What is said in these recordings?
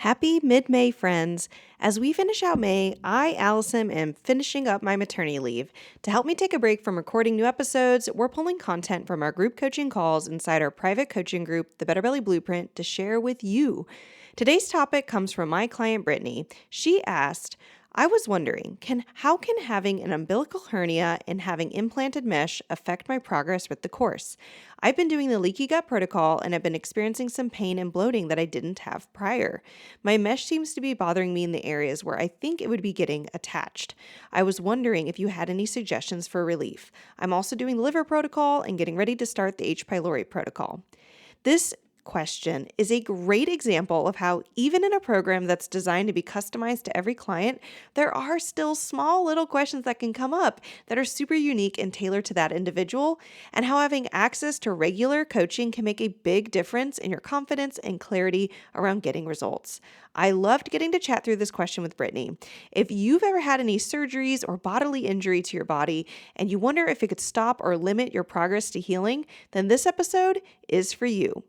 Happy mid-May, friends. As we finish out May, I, Allison, am finishing up my maternity leave. To help me take a break from recording new episodes, we're pulling content from our group coaching calls inside our private coaching group, the Better Belly Blueprint, to share with you. Today's topic comes from my client, Brittany. She asked, I was wondering, how can having an umbilical hernia and having implanted mesh affect my progress with the course? I've been doing the leaky gut protocol and have been experiencing some pain and bloating that I didn't have prior. My mesh seems to be bothering me in the areas where I think it would be getting attached. I was wondering if you had any suggestions for relief. I'm also doing the liver protocol and getting ready to start the H. pylori protocol. This question is a great example of how even in a program that's designed to be customized to every client, there are still small little questions that can come up that are super unique and tailored to that individual, and how having access to regular coaching can make a big difference in your confidence and clarity around getting results. I loved getting to chat through this question with Brittany. If you've ever had any surgeries or bodily injury to your body and you wonder if it could stop or limit your progress to healing, then this episode is for you.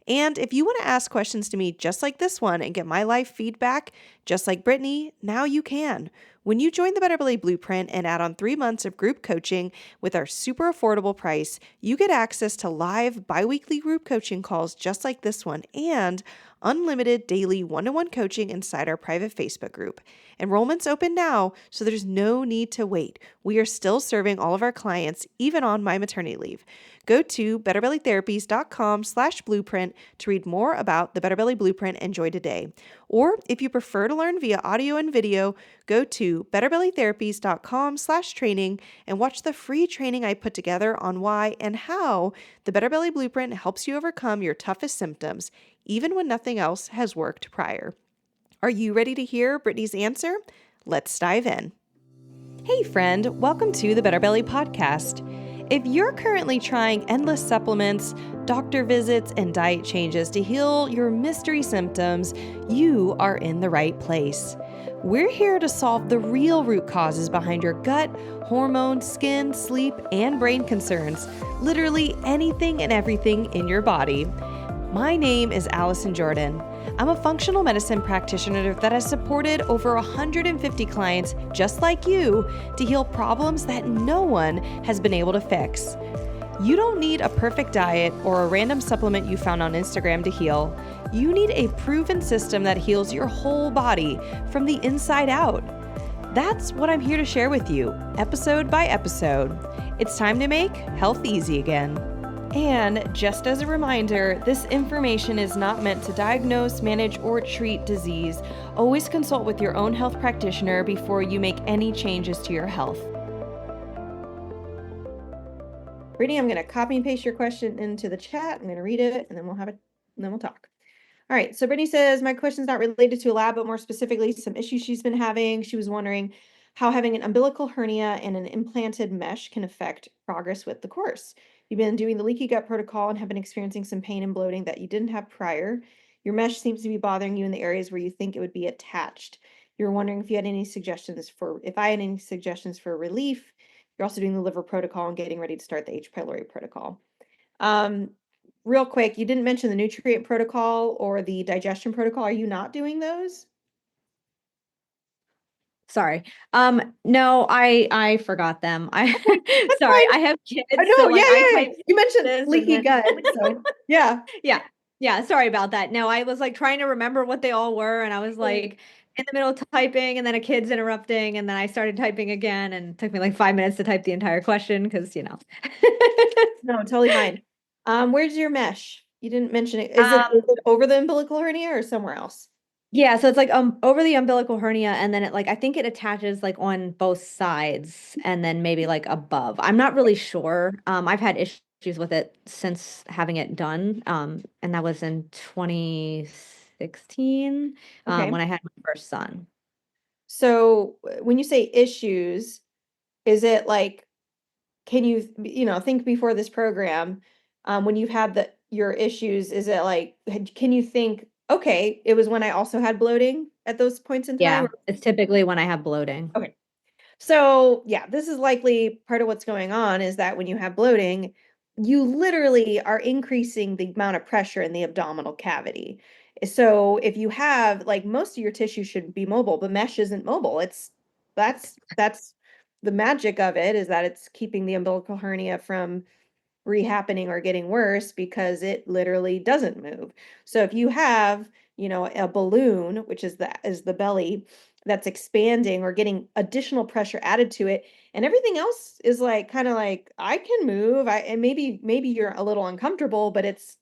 And if you want to ask questions to me just like this one and get my live feedback, just like Brittany, now you can. When you join the Better Belly Blueprint and add on 3 months of group coaching with our super affordable price, you get access to live bi-weekly group coaching calls just like this one and unlimited daily one-to-one coaching inside our private Facebook group. Enrollment's open now, so there's no need to wait. We are still serving all of our clients, even on my maternity leave. Go to betterbellytherapies.com/blueprint to read more about the Better Belly Blueprint and join today. Or if you prefer to learn via audio and video, go to betterbellytherapies.com/training and watch the free training I put together on why and how the Better Belly Blueprint helps you overcome your toughest symptoms, even when nothing else has worked prior. Are you ready to hear Brittany's answer? Let's dive in. Hey friend, welcome to the Better Belly Podcast. If you're currently trying endless supplements, doctor visits, and diet changes to heal your mystery symptoms, you are in the right place. We're here to solve the real root causes behind your gut, hormone, skin, sleep, and brain concerns, literally anything and everything in your body. My name is Allison Jordan. I'm a functional medicine practitioner that has supported over 150 clients just like you to heal problems that no one has been able to fix. You don't need a perfect diet or a random supplement you found on Instagram to heal. You need a proven system that heals your whole body from the inside out. That's what I'm here to share with you, episode by episode. It's time to make health easy again. And just as a reminder, this information is not meant to diagnose, manage, or treat disease. Always consult with your own health practitioner before you make any changes to your health. Brittany, I'm going to copy and paste your question into the chat. I'm going to read it, and then we'll talk. All right. So Brittany says, my question is not related to a lab, but more specifically some issues she's been having. She was wondering how having an umbilical hernia and an implanted mesh can affect progress with the course. You've been doing the leaky gut protocol and have been experiencing some pain and bloating that you didn't have prior. Your mesh seems to be bothering you in the areas where you think it would be attached. You're wondering if I had any suggestions for relief. You're also doing the liver protocol and getting ready to start the H. pylori protocol. Real quick, you didn't mention the nutrient protocol or the digestion protocol. Are you not doing those? Sorry. No, I forgot them. Sorry, I have kids. I know, so You mentioned leaky gut. So yeah. Yeah. Sorry about that. No, I was like trying to remember what they all were, and I was like in the middle of typing, and then a kid's interrupting, and then I started typing again, and it took me like 5 minutes to type the entire question because No, totally fine. Where's your mesh? You didn't mention it. Is it over the umbilical hernia or somewhere else? Yeah, so it's like over the umbilical hernia, and then it I think it attaches like on both sides and then maybe like above. I'm not really sure. I've had issues with it since having it done. And that was in 2016, when I had my first son. So when you say issues, is it like, can you think before this program, when you've had your issues, is it like, can you think, okay, it was when I also had bloating at those points in time? Yeah, it's typically when I have bloating. Okay. So yeah, this is likely part of what's going on is that when you have bloating, you literally are increasing the amount of pressure in the abdominal cavity. So if you have like most of your tissue should be mobile, but mesh isn't mobile. That's the magic of it is that it's keeping the umbilical hernia from rehappening or getting worse because it literally doesn't move. So if you have, a balloon, which is the belly that's expanding or getting additional pressure added to it, and everything else is like kind of like I can move, and maybe you're a little uncomfortable, but it's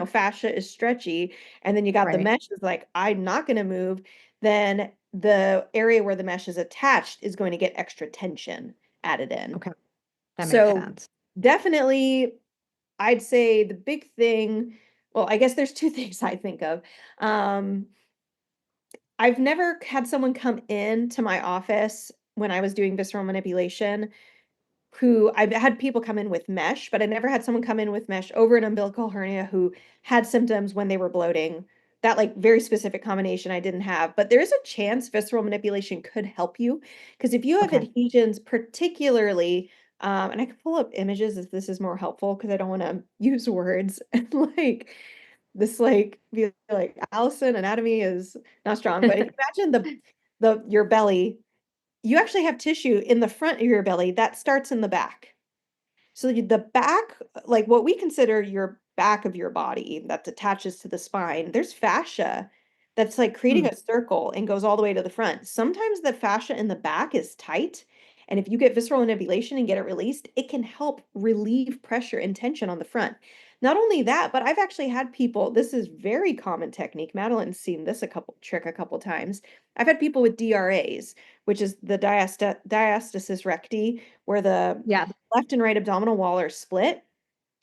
fascia is stretchy, and then you got the Right. mesh is like, I'm not going to move, then the area where the mesh is attached is going to get extra tension added in. Okay. That makes So sense. definitely, I'd say the big thing, well, I guess there's two things I think of. Um, I've never had someone come in to my office when I was doing visceral manipulation who I've had people come in with mesh, but I never had someone come in with mesh over an umbilical hernia who had symptoms when they were bloating. That like very specific combination I didn't have, but there is a chance visceral manipulation could help you because if you have Okay. adhesions, particularly, and I can pull up images if this is more helpful because I don't want to use words and like this like be like Allison anatomy is not strong, but if you imagine the your belly, you actually have tissue in the front of your belly that starts in the back. So the back, like what we consider your back of your body that attaches to the spine, there's fascia that's like creating Hmm. a circle and goes all the way to the front. Sometimes the fascia in the back is tight. And if you get visceral manipulation and get it released, it can help relieve pressure and tension on the front. Not only that, but I've actually had people, this is very common technique. Madeline's seen this a couple times. I've had people with DRAs, which is the diastasis recti, where the Yeah. left and right abdominal wall are split,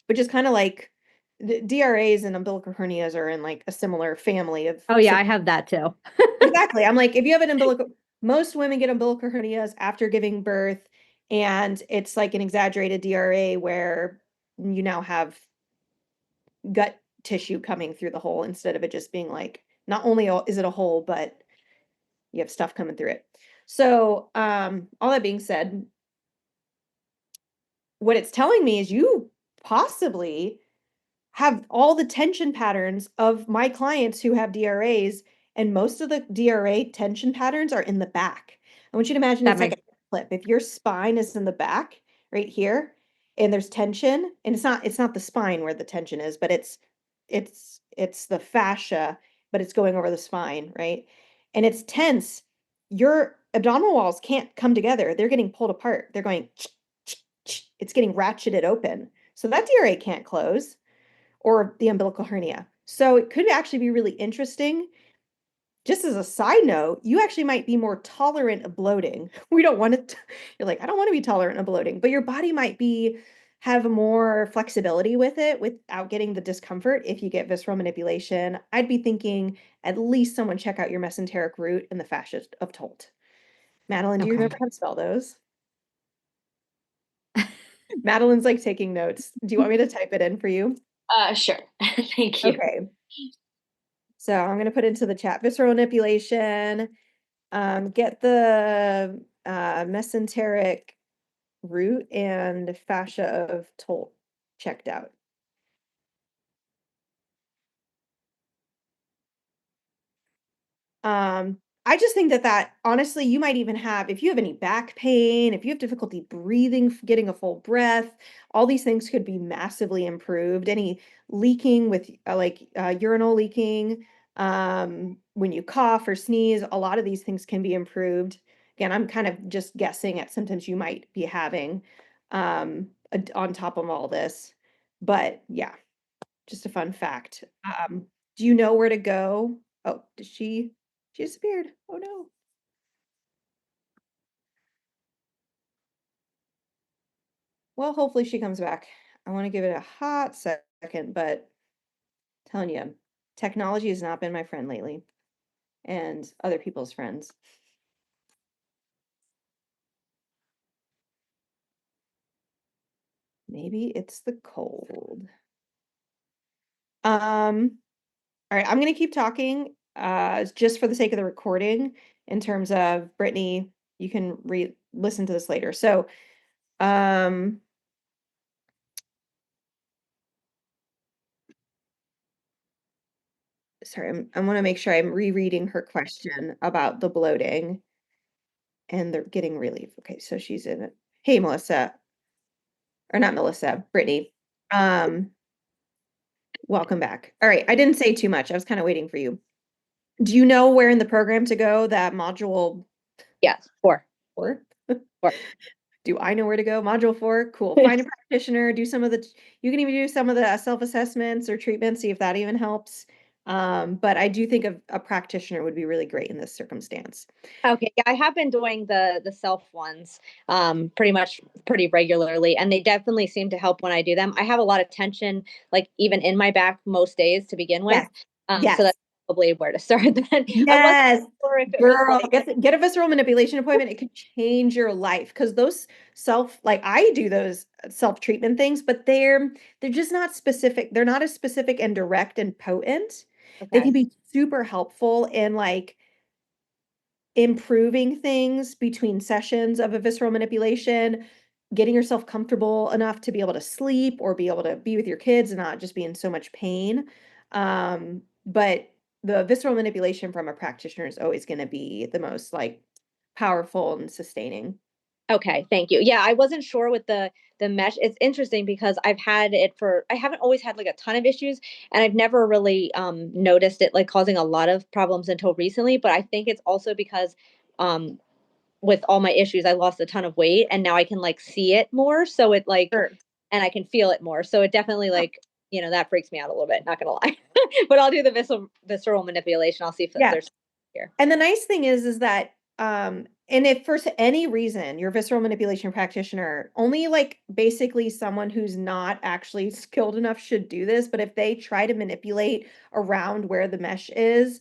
which is kind of like the DRAs and umbilical hernias are in like a similar family of Oh yeah, I have that too. exactly. I'm like, if you have an umbilical, most women get umbilical hernias after giving birth, and it's like an exaggerated DRA where you now have gut tissue coming through the hole instead of it just being like, not only is it a hole, but you have stuff coming through it. So, all that being said, what it's telling me is you possibly have all the tension patterns of my clients who have DRAs, and most of the DRA tension patterns are in the back. I want you to imagine That it's like a makes clip. If your spine is in the back, right here, and there's tension, and it's not the spine where the tension is, but it's the fascia, but it's going over the spine, right? And it's tense. Your abdominal walls can't come together. They're getting pulled apart. They're going, it's getting ratcheted open. So that DRA can't close or the umbilical hernia. So it could actually be really interesting. Just as a side note, you actually might be more tolerant of bloating. We don't want it. You're like, I don't want to be tolerant of bloating, but your body might be have more flexibility with it without getting the discomfort if you get visceral manipulation. I'd be thinking at least someone check out your mesenteric root and the fascia of Tolt. Madeline, do you okay. remember how to spell those? Madeline's like taking notes. Do you want me to type it in for you? Sure. Thank you. Okay. So I'm going to put into the chat visceral manipulation, get the mesenteric root and fascia of Tolt checked out. I just think that honestly, you might even have, if you have any back pain, if you have difficulty breathing, getting a full breath, all these things could be massively improved. Any leaking with urinal leaking, when you cough or sneeze, a lot of these things can be improved. Again, I'm kind of just guessing at symptoms you might be having on top of all this. But yeah, just a fun fact. Do you know where to go? Oh, she disappeared. Oh no. Well, hopefully she comes back. I want to give it a hot second, but telling you, technology has not been my friend lately, and other people's friends. Maybe it's the cold. All right, I'm gonna keep talking, just for the sake of the recording, in terms of Brittany, you can listen to this later. Um, sorry, I want to make sure I'm rereading her question about the bloating and they're getting relief. Okay, so she's in it. Hey, Melissa, or not Melissa, Brittany. Welcome back. All right, I didn't say too much. I was kind of waiting for you. Do you know where in the program to go? That module Yes, 4. 4? 4. Do I know where to go? Module 4, cool. Find a practitioner, do some of the, you can even do some of the self-assessments or treatments, see if that even helps. But I do think a practitioner would be really great in this circumstance. Okay, yeah, I have been doing the self ones pretty regularly, and they definitely seem to help when I do them. I have a lot of tension, like even in my back most days to begin with. Yes. So Yes. that's probably where to start then. I wasn't Yes. sure if it was Girl, like get a visceral manipulation appointment. It could change your life because those like I do those self-treatment things, but they're just not specific. They're not as specific and direct and potent. They can okay. be super helpful in like improving things between sessions of a visceral manipulation, getting yourself comfortable enough to be able to sleep or be able to be with your kids and not just be in so much pain. But the visceral manipulation from a practitioner is always going to be the most like powerful and sustaining. Okay, thank you. Yeah, I wasn't sure with the mesh. It's interesting because I haven't always had like a ton of issues, and I've never really noticed it like causing a lot of problems until recently, but I think it's also because um with all my issues I lost a ton of weight, and now I can like see it more, so it like Sure. and I can feel it more. So it definitely like, that freaks me out a little bit, not gonna lie. But I'll do the visceral manipulation. I'll see if Yeah. there's here. And the nice thing is that and if for any reason your visceral manipulation practitioner, only like basically someone who's not actually skilled enough should do this, but if they try to manipulate around where the mesh is,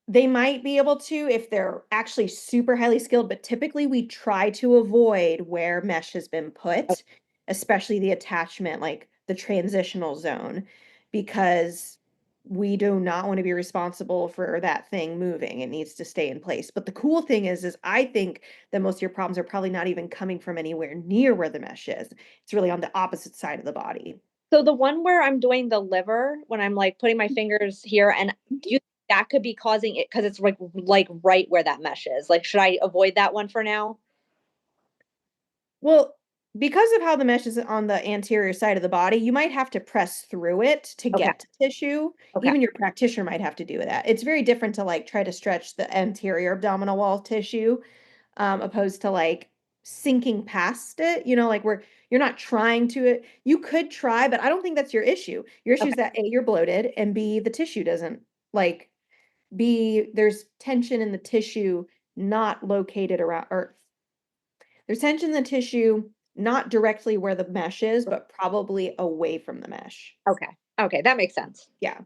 they might be able to if they're actually super highly skilled, but typically we try to avoid where mesh has been put, especially the attachment, like the transitional zone, because we do not want to be responsible for that thing moving. It needs to stay in place. But the cool thing is I think that most of your problems are probably not even coming from anywhere near where the mesh is. It's really on the opposite side of the body. So the one where I'm doing the liver, when I'm like putting my fingers here, and do you think that could be causing it because it's like right where that mesh is? Like, should I avoid that one for now? Well, because of how the mesh is on the anterior side of the body, you might have to press through it to Okay. get to tissue. Okay. Even your practitioner might have to do that. It's very different to like try to stretch the anterior abdominal wall tissue, opposed to like sinking past it. Like where you're not trying to. You could try, but I don't think that's your issue. Your issue Okay. is that A, you're bloated, and B, the tissue doesn't like B, there's tension in the tissue not located around, or there's tension in the tissue, not directly where the mesh is, but probably away from the mesh. Okay. Okay. That makes sense. Yeah.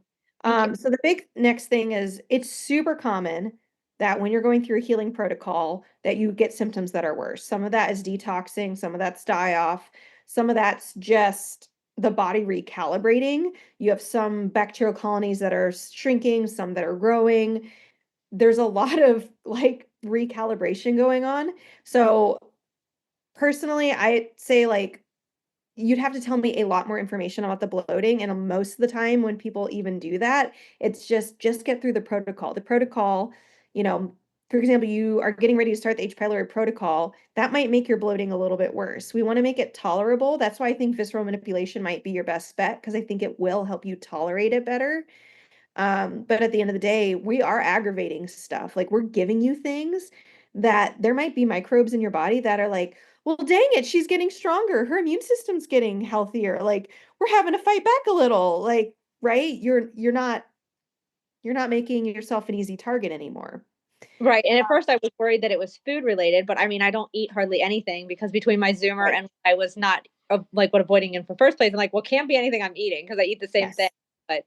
Thank you. So the big next thing is it's super common that when you're going through a healing protocol that you get symptoms that are worse. Some of that is detoxing, some of that's die off, some of that's just the body recalibrating. You have some bacterial colonies that are shrinking, some that are growing. There's a lot of like recalibration going on. So personally, I say like you'd have to tell me a lot more information about the bloating, and most of the time when people even do that, it's just get through the protocol. The protocol, you know, for example, you are getting ready to start the H. pylori protocol, that might make your bloating a little bit worse. We want to make it tolerable. That's why I think visceral manipulation might be your best bet because I think it will help you tolerate it better. But at the end of the day, we are aggravating stuff. Like we're giving you things that there might be microbes in your body that are like, well, dang it, she's getting stronger. Her immune system's getting healthier. Like we're having to fight back a little. Like, right? You're not making yourself an easy target anymore. Right. And at first I was worried that it was food related, but I mean, I don't eat hardly anything because between my Zoomer Right. and I was not like what avoiding in the first place. I'm like, well, can't be anything I'm eating because I eat the same thing. Yes. But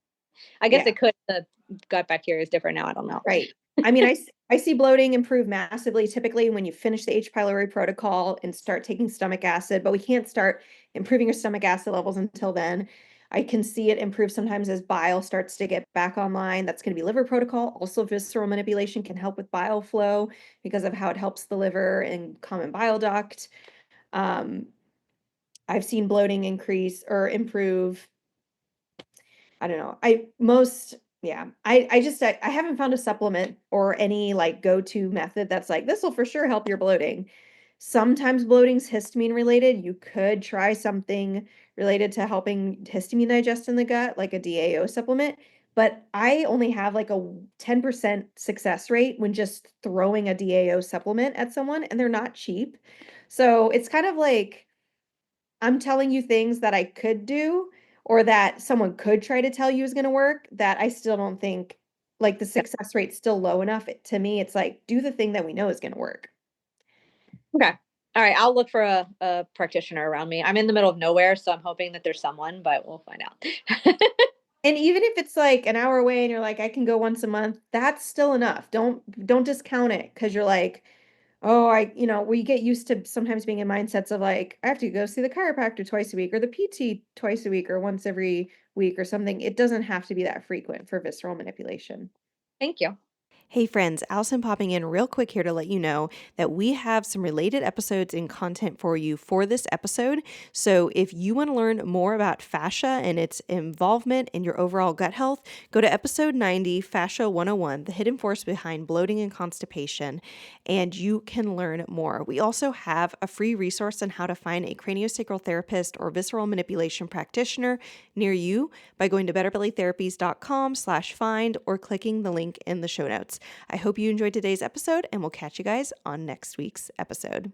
I guess Yeah. it could. The gut bacteria is different now. I don't know. Right. I mean, I see bloating improve massively typically when you finish the H. pylori protocol and start taking stomach acid, but we can't start improving your stomach acid levels until then. I can see it improve sometimes as bile starts to get back online. That's going to be liver protocol. Also, visceral manipulation can help with bile flow because of how it helps the liver and common bile duct. Um, I've seen bloating increase or improve. I don't know. Yeah. I haven't found a supplement or any like go-to method that's like, this will for sure help your bloating. Sometimes bloating's histamine related. You could try something related to helping histamine digest in the gut, like a DAO supplement. But I only have like a 10% success rate when just throwing a DAO supplement at someone, and they're not cheap. So it's kind of like I'm telling you things that I could do or that someone could try to tell you is gonna work that I still don't think like the Yeah. success rate's still low enough. To me, it's like, do the thing that we know is gonna work. Okay. All right. I'll look for a practitioner around me. I'm in the middle of nowhere, so I'm hoping that there's someone, but we'll find out. And even if it's like an hour away and you're like, I can go once a month, that's still enough. Don't discount it because you're like, oh, we get used to sometimes being in mindsets of like, I have to go see the chiropractor twice a week or the PT twice a week or once every week or something. It doesn't have to be that frequent for visceral manipulation. Thank you. Hey friends, Allison popping in real quick here to let you know that we have some related episodes and content for you for this episode. So if you want to learn more about fascia and its involvement in your overall gut health, go to episode 90, Fascia 101, the hidden force behind bloating and constipation, and you can learn more. We also have a free resource on how to find a craniosacral therapist or visceral manipulation practitioner near you by going to betterbellytherapies.com/find or clicking the link in the show notes. I hope you enjoyed today's episode, and we'll catch you guys on next week's episode.